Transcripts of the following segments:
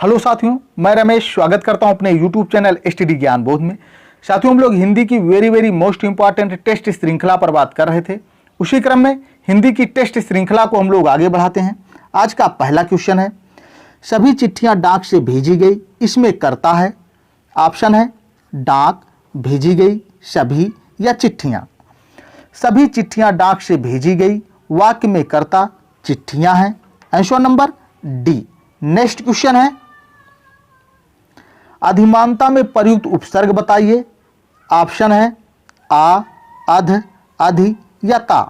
Hello साथियों, मैं रमेश स्वागत करता हूं अपने यूट्यूब चैनल एसटीडी ज्ञान बोध में। साथियों, हम लोग हिंदी की वेरी मोस्ट इंपॉर्टेंट टेस्ट श्रृंखला पर बात कर रहे थे। उसी क्रम में हिंदी की टेस्ट श्रृंखला को हम लोग आगे बढ़ाते हैं। आज का पहला क्वेश्चन है, सभी चिट्ठियां डाक से भेजी गई, इसमें कर्ता है। ऑप्शन है डाक, भेजी गई, सभी या चिट्ठियां। सभी चिट्ठियां डाक से भेजी गई, वाक्य में कर्ता चिट्ठियां हैं। Answer number D. Next question है, अधिमानता में प्रयुक्त उपसर्ग बताइए। ऑप्शन है आ, अध, अधि या ता।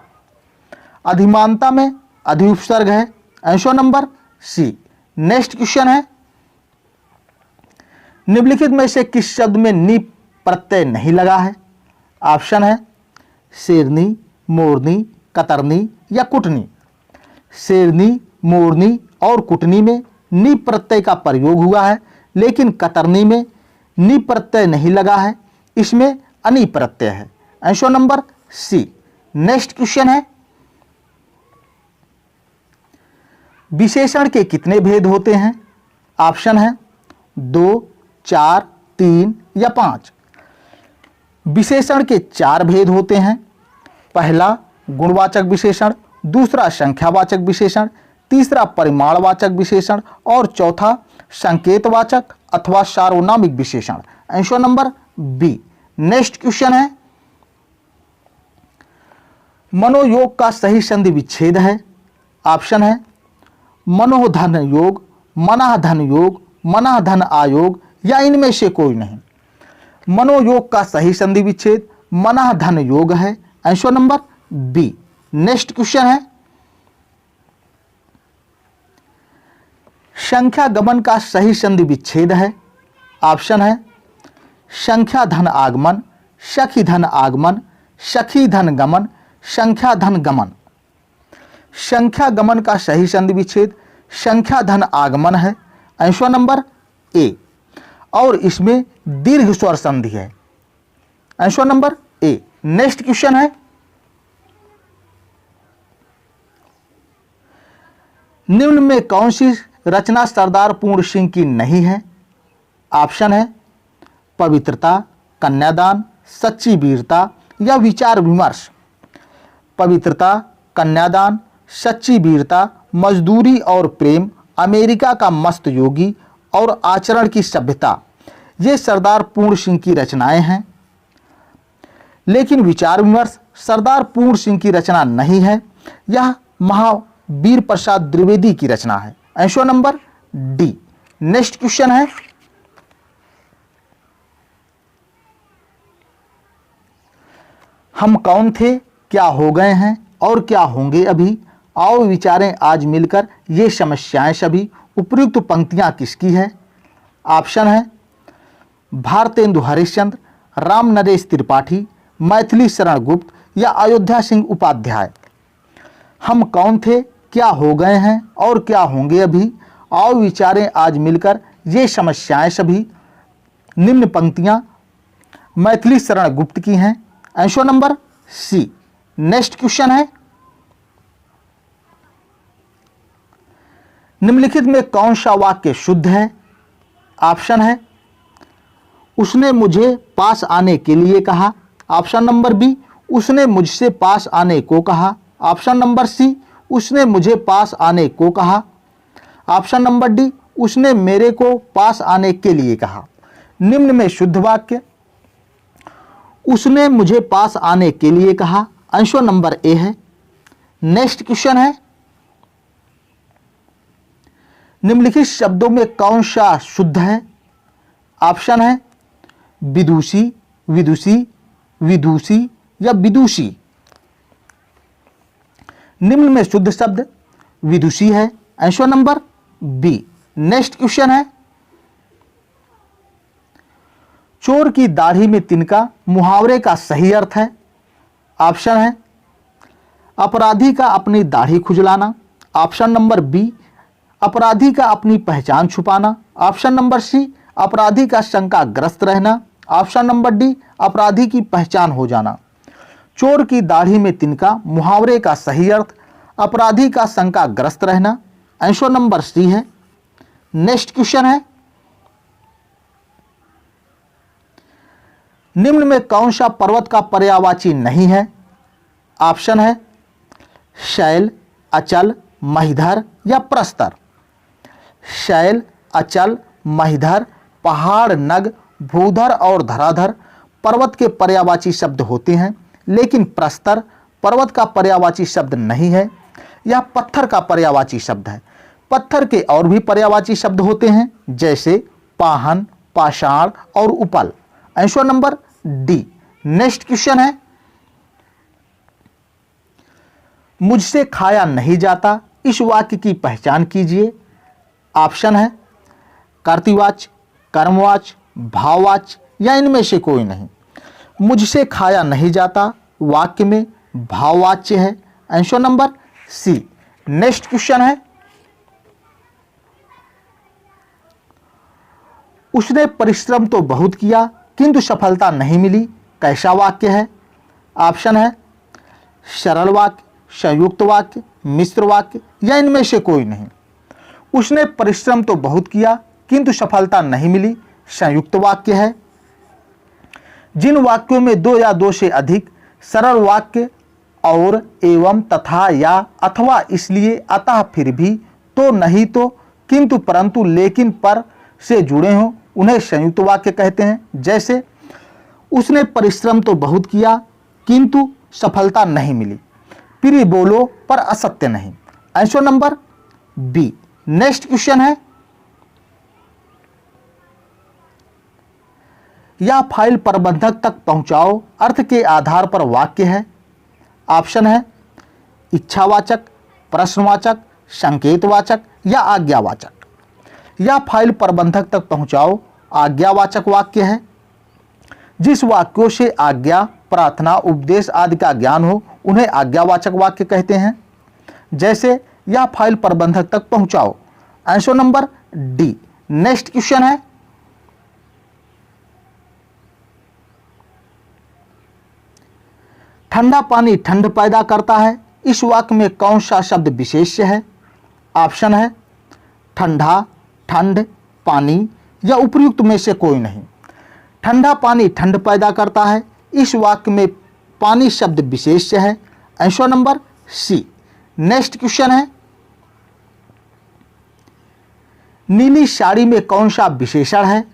अधिमानता में अधि उपसर्ग है। Answer number C. Next question है, निम्नलिखित में से किस शब्द में नी प्रत्यय नहीं लगा है। ऑप्शन है शेरनी, मोरनी, कतरनी या कुटनी। शेरनी, मोरनी और कुटनी में नी प्रत्यय का प्रयोग हुआ है, लेकिन कतरनी में नी प्रत्यय नहीं लगा है, इसमें अनि प्रत्यय है। Answer number C. Next question है, विशेषण के कितने भेद होते हैं। ऑप्शन है 2, 4, 3 या 5। विशेषण के 4 भेद होते हैं। पहला गुणवाचक विशेषण, दूसरा संख्यावाचक विशेषण, तीसरा परिमाणवाचक विशेषण और चौथा संकेतवाचक अथवा सार्वनामिक विशेषण। Answer number B. Next question है, मनोयोग का सही संधि विच्छेद है। ऑप्शन है मनोधन योग, मनाधन योग, मनाधन आयोग या इनमें से कोई नहीं। मनोयोग का सही संधि विच्छेद मनाधन योग है। Answer number B. Next question है, संख्या गमन का सही संधि विच्छेद है। ऑप्शन है संख्या धन आगमन, सखी धन आगमन, सखी धन गमन, संख्या धन गमन। संख्या गमन का सही संधि विच्छेद संख्या धन आगमन है। Answer number A. और इसमें दीर्घ स्वर संधि है। Answer number A. Next question है, निम्न में कौन सी रचना सरदार पूर्ण सिंह की नहीं है। ऑप्शन है पवित्रता, कन्यादान, सच्ची वीरता या विचार विमर्श। पवित्रता, कन्यादान, सच्ची वीरता, मजदूरी और प्रेम, अमेरिका का मस्त योगी और आचरण की सभ्यता, ये सरदार पूर्ण सिंह की रचनाएं हैं। लेकिन विचार विमर्श सरदार पूर्ण सिंह की रचना नहीं है, यह महावीर प्रसाद द्विवेदी की रचना है। Answer number D. Next question है, हम कौन थे, क्या हो गए हैं और क्या होंगे अभी। आओ विचारें आज मिलकर ये समस्याएं सभी। उपयुक्त पंक्तियां किसकी है। ऑप्शन है भारतेंदु हरिश्चंद्र, राम नरेश त्रिपाठी, मैथिली शरण गुप्त या अयोध्या सिंह उपाध्याय। हम कौन थे, क्या हो गए हैं और क्या होंगे अभी। आओ विचारें आज मिलकर ये समस्याएं सभी। निम्न पंक्तियां मैथिली शरण गुप्त की हैं। Answer number C. Next question है, निम्नलिखित में कौन सा वाक्य शुद्ध है। ऑप्शन है उसने मुझे पास आने के लिए कहा। ऑप्शन नंबर बी, उसने मुझसे पास आने को कहा। ऑप्शन नंबर सी, उसने मुझे पास आने को कहा। ऑप्शन नंबर डी, उसने मेरे को पास आने के लिए कहा। निम्न में शुद्ध वाक्य उसने मुझे पास आने के लिए कहा। आंसर नंबर ए है। नेक्स्ट क्वेश्चन है, निम्नलिखित शब्दों में कौन सा शुद्ध है। ऑप्शन है विदुषी, विदुषी, विदुषी या विदुषी। निम्न में शुद्ध शब्द विदुषी है। Answer number B. Next question है, चोर की दाढ़ी में तिनका मुहावरे का सही अर्थ है। ऑप्शन है अपराधी का अपनी दाढ़ी खुजलाना। ऑप्शन नंबर बी, अपराधी का अपनी पहचान छुपाना। ऑप्शन नंबर सी, अपराधी का शंकाग्रस्त रहना। ऑप्शन नंबर डी, अपराधी की पहचान हो जाना। चोर की दाढ़ी में तिनका मुहावरे का सही अर्थ अपराधी का शंकाग्रस्त रहना। आंसर नंबर सी है। नेक्स्ट क्वेश्चन है, निम्न में कौन सा पर्वत का पर्यायवाची नहीं है? ऑप्शन है शैल, अचल, महीधर या प्रस्तर। शैल, अचल, महीधर, पहाड़, नग, भूधर और धराधर पर्वत के पर्यायवाची शब्द होते हैं, लेकिन प्रस्तर पर्वत का पर्यायवाची शब्द नहीं है। यह पत्थर का पर्यायवाची शब्द है। पत्थर के और भी पर्यायवाची शब्द होते हैं, जैसे पाहन, पाषाण और उपल। Answer number D. Next question है, मुझसे खाया नहीं जाता, इस वाक्य की पहचान कीजिए। ऑप्शन है कर्तृवाच्य, कर्मवाच्य, भाववाच्य या इनमें से कोई नहीं। मुझसे खाया नहीं जाता वाक्य में भाववाच्य है। Answer number C. Next question है, उसने परिश्रम तो बहुत किया किंतु सफलता नहीं मिली, कैसा वाक्य है? ऑप्शन है सरल वाक्य, संयुक्त वाक्य, मिश्र वाक्य या इनमें से कोई नहीं। उसने परिश्रम तो बहुत किया किंतु सफलता नहीं मिली, संयुक्त वाक्य है। जिन वाक्यों में दो या दो से अधिक सरल वाक्य और, एवं, तथा या अथवा, इसलिए, अतः, फिर भी, तो, नहीं तो, किंतु, परंतु, लेकिन, पर से जुड़े हों उन्हें संयुक्त वाक्य कहते हैं। जैसे उसने परिश्रम तो बहुत किया किंतु सफलता नहीं मिली, प्रिय बोलो पर असत्य नहीं। Answer number B. Next question है, यह फाइल प्रबंधक तक पहुंचाओ अर्थ के आधार पर वाक्य है। ऑप्शन है इच्छावाचक, प्रश्नवाचक, संकेतवाचक या आज्ञावाचक। यह फाइल प्रबंधक तक पहुंचाओ आज्ञावाचक वाक्य है। जिस वाक्यों से आज्ञा, प्रार्थना, उपदेश आदि का ज्ञान हो उन्हें आज्ञावाचक वाक्य कहते हैं। जैसे यह फाइल प्रबंधक तक पहुंचाओ। Answer number D. Next question है, ठंडा पानी ठंड पैदा करता है, इस वाक्य में कौन सा शब्द विशेष्य है? ऑप्शन है ठंडा, ठंड, पानी या उपयुक्त में से कोई नहीं। ठंडा पानी ठंड पैदा करता है, इस वाक्य में पानी शब्द विशेष्य है। Answer number C. Next question है, नीली साड़ी में कौन सा विशेषण है?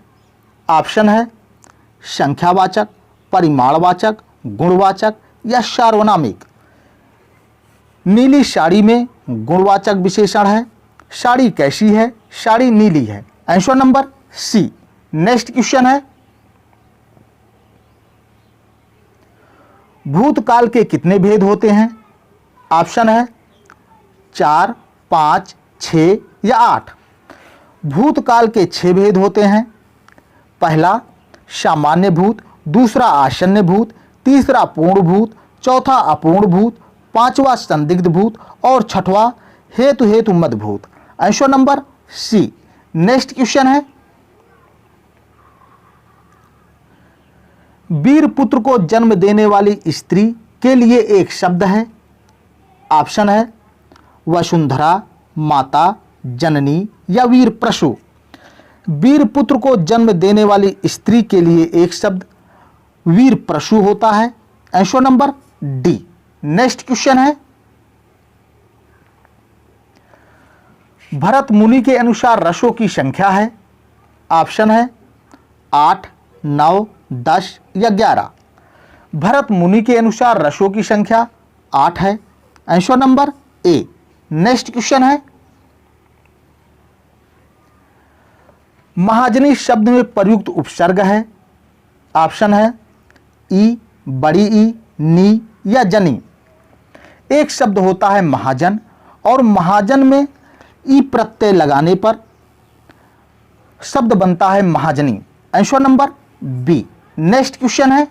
ऑप्शन है संख्यावाचक, परिमाणवाचक, गुणवाचक या सार्वनामिक। नीली साड़ी में गुणवाचक विशेषण है। साड़ी कैसी है? साड़ी नीली है। Answer number C. Next question है, भूतकाल के कितने भेद होते हैं? ऑप्शन है 4, 5, 6 या 8। भूतकाल के 6 भेद होते हैं। पहला सामान्य भूत, दूसरा आसन्न भूत, तीसरा पूर्ण भूत, चौथा अपूर्ण भूत, पांचवा संदिग्ध भूत और छठवां हेतु मद भूत। Answer number C. Next question है, वीर पुत्र को जन्म देने वाली स्त्री के लिए एक शब्द है। ऑप्शन है वसुंधरा, माता, जननी या वीर प्रसू। वीर पुत्र को जन्म देने वाली स्त्री के लिए एक शब्द वीर प्रसू होता है। Answer number D. Next question है, भरत मुनि के अनुसार रसों की संख्या है। ऑप्शन है 8, 9, 10 या 11। भरत मुनि के अनुसार रसों की संख्या 8 है। Answer number A. Next question है, महाजनी शब्द में प्रयुक्त उपसर्ग है। ऑप्शन है ई, बड़ी ई, नी या जनी। एक शब्द होता है महाजन और महाजन में ई प्रत्यय लगाने पर शब्द बनता है महाजनी। Answer number B. Next question है,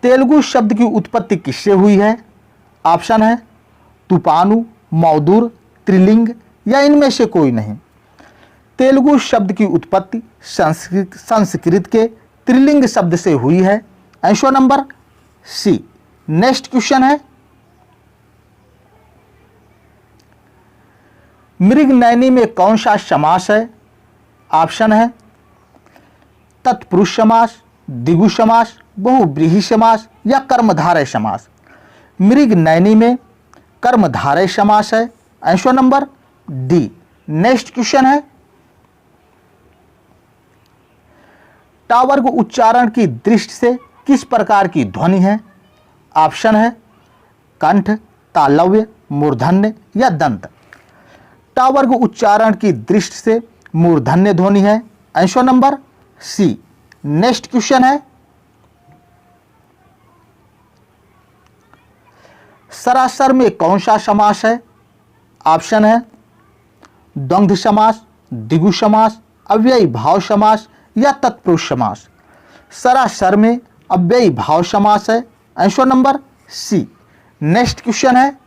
तेलुगु शब्द की उत्पत्ति किससे हुई है? ऑप्शन है तूपानु, मौदूर, त्रिलिंग या इनमें से कोई नहीं। तेलुगु शब्द की उत्पत्ति संस्कृत के त्रिलिंग शब्द से हुई है। Answer number C. Next question है, मृगनयनी में कौन सा समास है? ऑप्शन है तत्पुरुष समास, द्विगु समास, बहुव्रीहि समास या कर्मधारय समास। मृगनयनी में कर्मधारय समास है। Answer number D. Next question है, टा वर्ग उच्चारण की दृष्टि से किस प्रकार की ध्वनि है? ऑप्शन है कंठ, तालव्य, मूर्धन्य या दंत। टा वर्ग उच्चारण की दृष्टि से मूर्धन्य ध्वनि है। Answer number C. Next question है, सरासर में कौन सा समास है? ऑप्शन है द्वंद्व समास, द्विगु समास, अव्ययी भाव समास या तत्पुरुष समास। सरासर में अव्ययी भाव समास है। Answer number C. Next question है,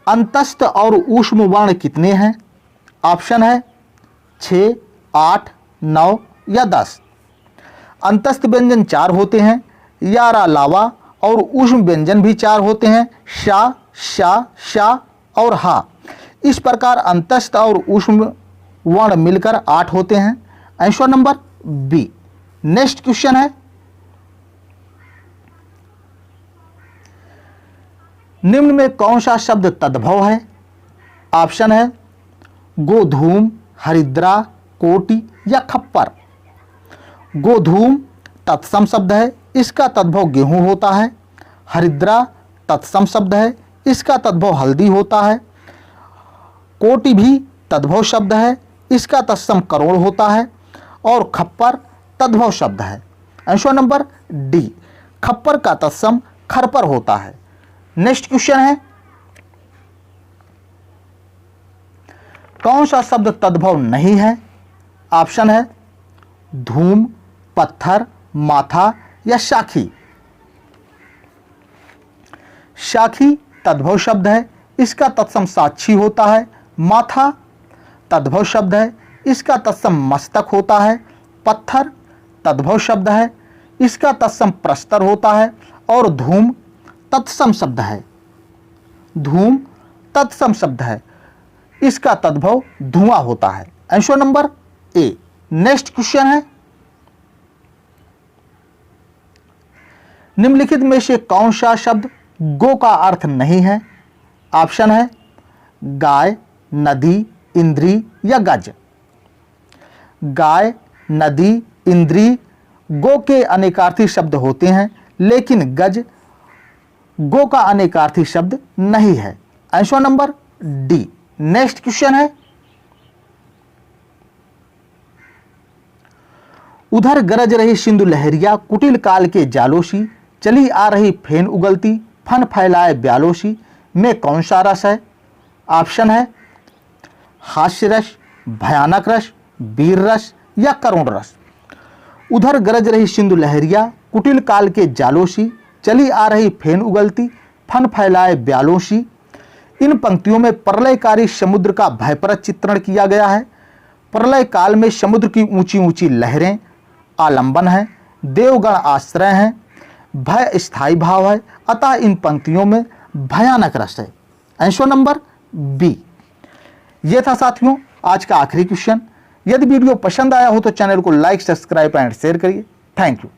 अंतस्थ और ऊष्म वर्ण कितने हैं? ऑप्शन है 6, 8, 9 या 10। अंतस्थ व्यंजन 4 होते हैं, यार अलावा और ऊष्म व्यंजन भी 4 होते हैं, शा, शा, शा और हा। इस प्रकार अंतस्थ और ऊष्म वर्ण मिलकर 8 होते हैं। Answer number B. Next question है, निम्न में कौन सा शब्द तद्भव है? ऑप्शन है गोधूम, हरिद्रा, कोटि या खप्पर। गोधूम तत्सम शब्द है, इसका तद्भव गेहूं होता है। हरिद्रा तत्सम शब्द है, इसका तद्भव हल्दी होता है। कोटि भी तद्भव शब्द है, इसका तत्सम करोड़ होता है। और खप्पर तद्भव शब्द है। Answer number D. खप्पर का तत्सम खरपर होता है। नेक्स्ट क्वेश्चन है, कौन सा शब्द तद्भव नहीं है? ऑप्शन है धूम, पत्थर, माथा या साखी। साखी तद्भव शब्द है, इसका तत्सम साक्षी होता है। माथा तद्भव शब्द है, इसका तत्सम मस्तक होता है। पत्थर तद्भव शब्द है, इसका तत्सम प्रस्तर होता है। और धूम तत्सम शब्द है। धूम तत्सम शब्द है, इसका तद्भव धुआं होता है। Answer number A. Next question है, निम्नलिखित में से कौन सा शब्द गो का अर्थ नहीं है? ऑप्शन है गाय, नदी, इंद्री या गज। गाय, नदी, इंद्री गो के अनेकार्थी शब्द होते हैं, लेकिन गज गो का अनेकार्थी शब्द नहीं है। Answer number D. Next question है, उधर गरज रही सिंधु लहरिया, कुटिल काल के जालोशी, चली आ रही फेन उगलती, फन फैलाए ब्यालोशी में कौन सा रस है? ऑप्शन है हास्य रस, भयानक रस, वीर रस या करुण रस। उधर गरज रही सिंधु लहरिया, कुटिल काल के जालोशी, चली आ रही फेन उगलती, फन फैलाए ब्यालोशी। इन पंक्तियों में प्रलयकारी समुद्र का भयप्रद चित्रण किया गया है। प्रलय काल में समुद्र की ऊंची ऊंची लहरें आलंबन है, देवगण आश्रय हैं, भय स्थायी भाव है, अतः इन पंक्तियों में भयानक रस है। Answer number B. ये था साथियों आज का आखिरी क्वेश्चन। यदि वीडियो पसंद आया हो तो चैनल को लाइक, सब्सक्राइब एंड शेयर करिए। Thank you.